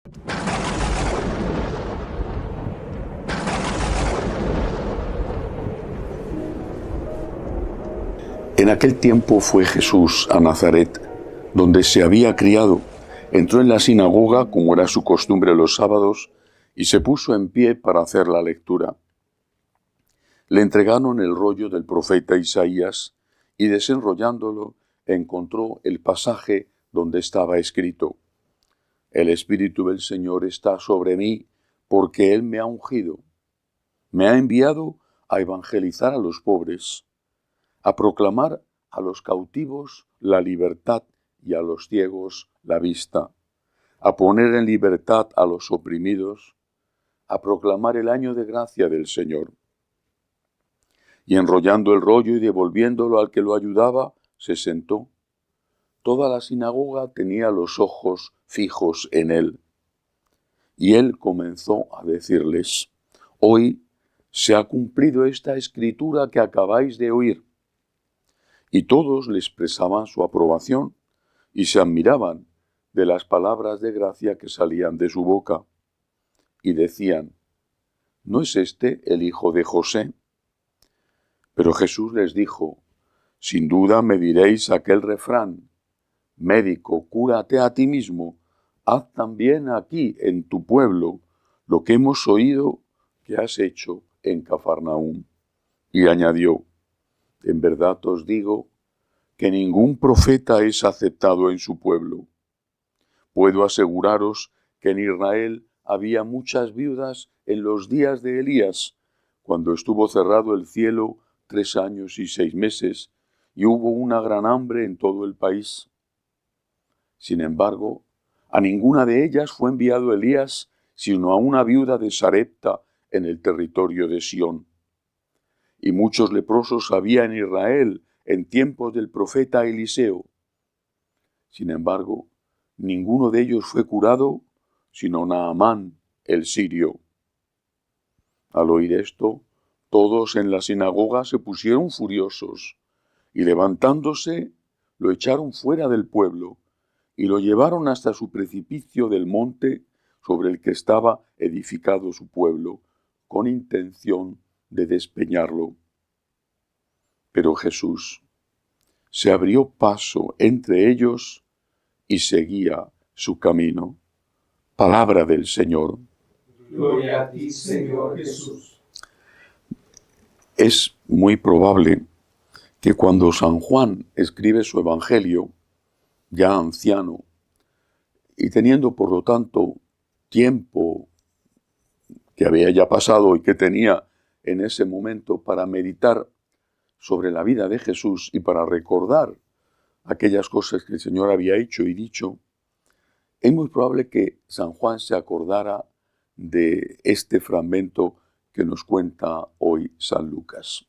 En aquel tiempo fue Jesús a Nazaret, donde se había criado. Entró en la sinagoga, como era su costumbre los sábados, y se puso en pie para hacer la lectura. Le entregaron el rollo del profeta Isaías, y desenrollándolo, encontró el pasaje donde estaba escrito: El Espíritu del Señor está sobre mí, porque Él me ha ungido. Me ha enviado a evangelizar a los pobres, a proclamar a los cautivos la libertad y a los ciegos la vista, a poner en libertad a los oprimidos, a proclamar el año de gracia del Señor. Y enrollando el rollo y devolviéndolo al que lo ayudaba, se sentó. Toda la sinagoga tenía los ojos fijos en él. Y él comenzó a decirles: Hoy se ha cumplido esta escritura que acabáis de oír. Y todos le expresaban su aprobación y se admiraban de las palabras de gracia que salían de su boca. Y decían: ¿No es este el hijo de José? Pero Jesús les dijo: Sin duda me diréis aquel refrán: Médico, cúrate a ti mismo, haz también aquí en tu pueblo lo que hemos oído que has hecho en Cafarnaúm. Y añadió: En verdad os digo que ningún profeta es aceptado en su pueblo. Puedo aseguraros que en Israel había muchas viudas en los días de Elías, cuando estuvo cerrado el cielo 3 años y 6 meses, y hubo una gran hambre en todo el país. Sin embargo, a ninguna de ellas fue enviado Elías, sino a una viuda de Sarepta en el territorio de Sión. Y muchos leprosos había en Israel en tiempos del profeta Eliseo. Sin embargo, ninguno de ellos fue curado, sino Naamán, el sirio. Al oír esto, todos en la sinagoga se pusieron furiosos, y levantándose, lo echaron fuera del pueblo, y lo llevaron hasta su precipicio del monte sobre el que estaba edificado su pueblo, con intención de despeñarlo. Pero Jesús se abrió paso entre ellos y seguía su camino. Palabra del Señor. Gloria a ti, Señor Jesús. Es muy probable que cuando San Juan escribe su Evangelio, ya anciano, y teniendo por lo tanto tiempo que había ya pasado y que tenía en ese momento para meditar sobre la vida de Jesús y para recordar aquellas cosas que el Señor había hecho y dicho, es muy probable que San Juan se acordara de este fragmento que nos cuenta hoy San Lucas.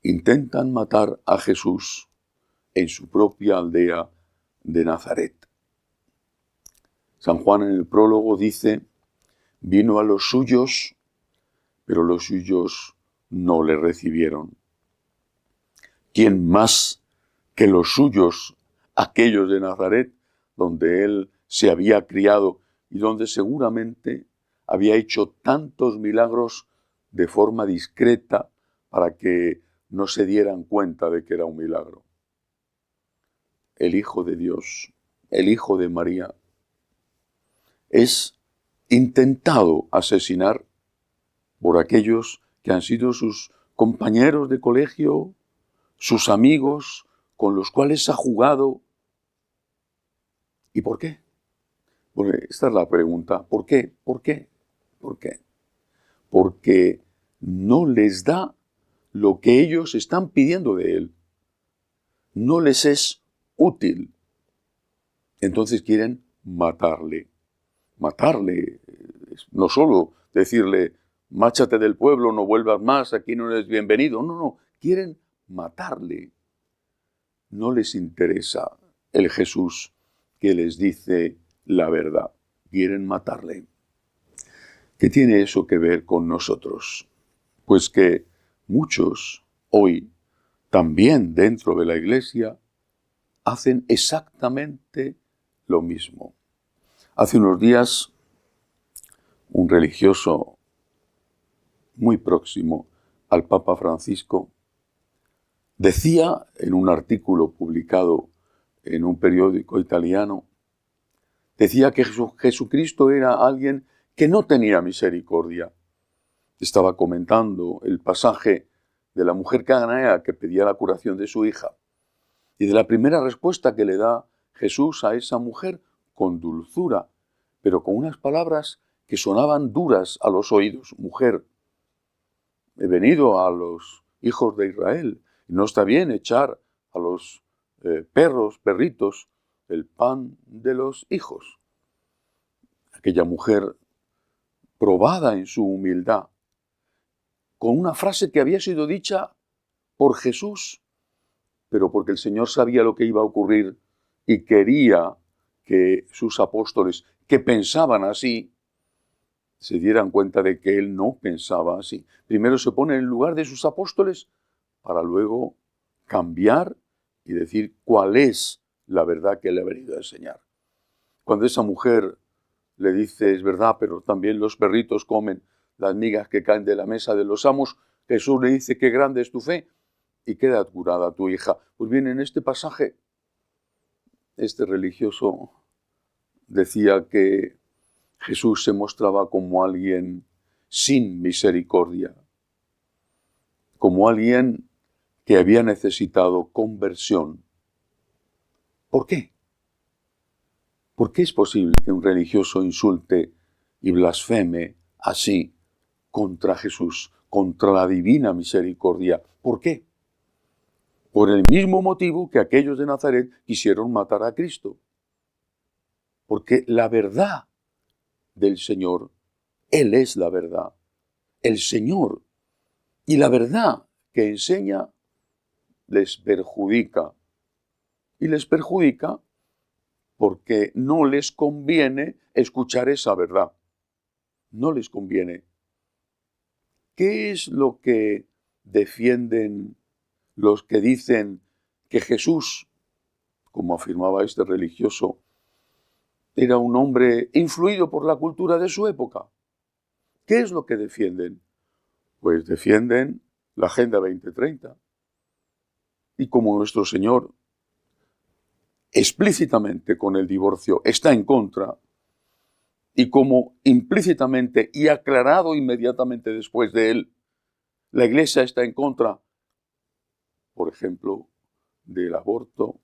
Intentan matar a Jesús en su propia aldea de Nazaret. San Juan en el prólogo dice: vino a los suyos, pero los suyos no le recibieron. ¿Quién más que los suyos, aquellos de Nazaret, donde él se había criado y donde seguramente había hecho tantos milagros de forma discreta para que no se dieran cuenta de que era un milagro? El Hijo de Dios, el Hijo de María, es intentado asesinar por aquellos que han sido sus compañeros de colegio, sus amigos, con los cuales ha jugado. ¿Y por qué? Bueno, esta es la pregunta. ¿Por qué? ¿Por qué? ¿Por qué? Porque no les da lo que ellos están pidiendo de él. No les es útil. Entonces quieren matarle. Matarle, no solo decirle: márchate del pueblo, no vuelvas más, aquí no eres bienvenido. No, quieren matarle. No les interesa el Jesús que les dice la verdad. Quieren matarle. ¿Qué tiene eso que ver con nosotros? Pues que muchos hoy, también dentro de la Iglesia, hacen exactamente lo mismo. Hace unos días, un religioso muy próximo al Papa Francisco decía en un artículo publicado en un periódico italiano, decía que Jesucristo era alguien que no tenía misericordia. Estaba comentando el pasaje de la mujer cananea que pedía la curación de su hija y de la primera respuesta que le da Jesús a esa mujer con dulzura, pero con unas palabras que sonaban duras a los oídos. Mujer, he venido a los hijos de Israel y no está bien echar a los perritos, el pan de los hijos. Aquella mujer, probada en su humildad, con una frase que había sido dicha por Jesús, pero porque el Señor sabía lo que iba a ocurrir y quería que sus apóstoles, que pensaban así, se dieran cuenta de que Él no pensaba así. Primero se pone en el lugar de sus apóstoles para luego cambiar y decir cuál es la verdad que Él ha venido a enseñar. Cuando esa mujer le dice, es verdad, pero también los perritos comen las migas que caen de la mesa de los amos, Jesús le dice, qué grande es tu fe, y queda curada tu hija. Pues bien, en este pasaje, este religioso decía que Jesús se mostraba como alguien sin misericordia, como alguien que había necesitado conversión. ¿Por qué? ¿Por qué es posible que un religioso insulte y blasfeme así contra Jesús, contra la divina misericordia? ¿Por qué? Por el mismo motivo que aquellos de Nazaret quisieron matar a Cristo. Porque la verdad del Señor, Él es la verdad. El Señor y la verdad que enseña les perjudica. Y les perjudica porque no les conviene escuchar esa verdad. No les conviene. ¿Qué es lo que defienden los que dicen que Jesús, como afirmaba este religioso, era un hombre influido por la cultura de su época? ¿Qué es lo que defienden? Pues defienden la Agenda 2030. Y como nuestro Señor explícitamente con el divorcio está en contra, y como implícitamente y aclarado inmediatamente después de él, la Iglesia está en contra, por ejemplo, del aborto,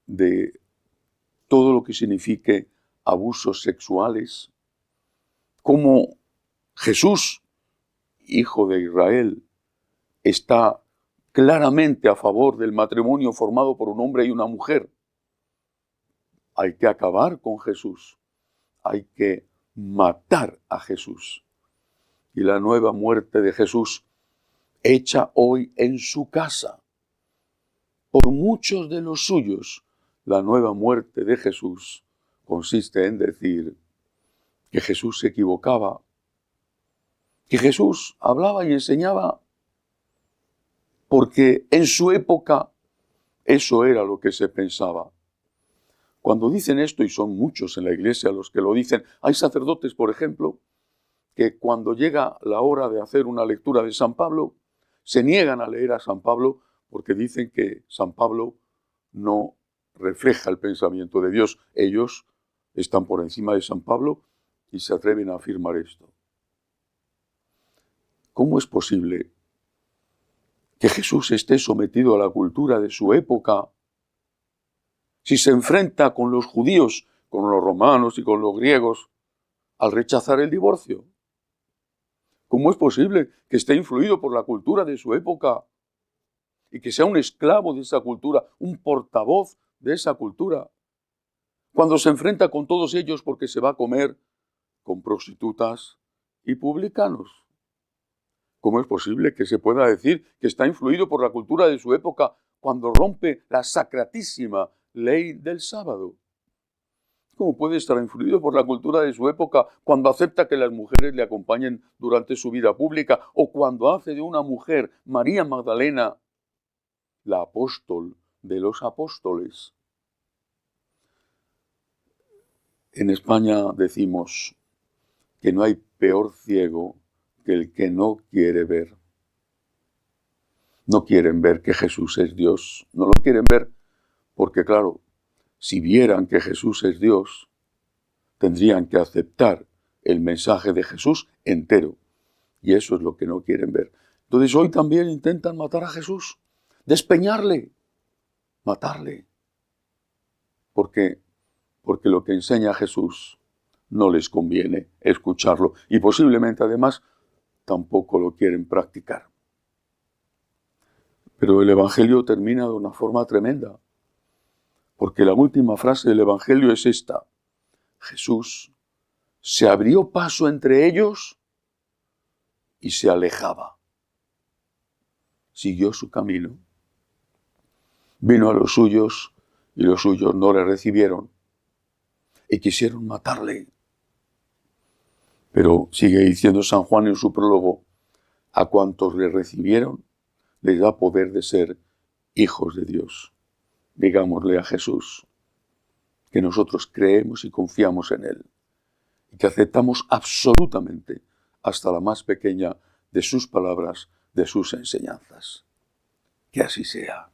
de todo lo que signifique abusos sexuales, como Jesús, hijo de Israel, está claramente a favor del matrimonio formado por un hombre y una mujer. Hay que acabar con Jesús. Hay que matar a Jesús. Y la nueva muerte de Jesús, hecha hoy en su casa, por muchos de los suyos, la nueva muerte de Jesús consiste en decir que Jesús se equivocaba, que Jesús hablaba y enseñaba porque en su época eso era lo que se pensaba. Cuando dicen esto, y son muchos en la iglesia los que lo dicen, hay sacerdotes, por ejemplo, que cuando llega la hora de hacer una lectura de San Pablo, se niegan a leer a San Pablo porque dicen que San Pablo no refleja el pensamiento de Dios. Ellos están por encima de San Pablo y se atreven a afirmar esto. ¿Cómo es posible que Jesús esté sometido a la cultura de su época si se enfrenta con los judíos, con los romanos y con los griegos al rechazar el divorcio? ¿Cómo es posible que esté influido por la cultura de su época y que sea un esclavo de esa cultura, un portavoz de esa cultura, cuando se enfrenta con todos ellos porque se va a comer con prostitutas y publicanos? ¿Cómo es posible que se pueda decir que está influido por la cultura de su época cuando rompe la sacratísima ley del sábado? ¿Cómo puede estar influido por la cultura de su época cuando acepta que las mujeres le acompañen durante su vida pública o cuando hace de una mujer, María Magdalena, la apóstol de los apóstoles? En España decimos que no hay peor ciego que el que no quiere ver. No quieren ver que Jesús es Dios. No lo quieren ver porque, claro, si vieran que Jesús es Dios, tendrían que aceptar el mensaje de Jesús entero. Y eso es lo que no quieren ver. Entonces hoy también intentan matar a Jesús, despeñarle, matarle. ¿Por qué? Porque lo que enseña Jesús no les conviene escucharlo y posiblemente además tampoco lo quieren practicar. Pero el Evangelio termina de una forma tremenda, porque la última frase del Evangelio es esta: Jesús se abrió paso entre ellos y se alejaba. Siguió su camino. Vino a los suyos y los suyos no le recibieron y quisieron matarle. Pero sigue diciendo San Juan en su prólogo: a cuantos le recibieron, les da poder de ser hijos de Dios. Digámosle a Jesús que nosotros creemos y confiamos en Él y que aceptamos absolutamente hasta la más pequeña de sus palabras, de sus enseñanzas. Que así sea.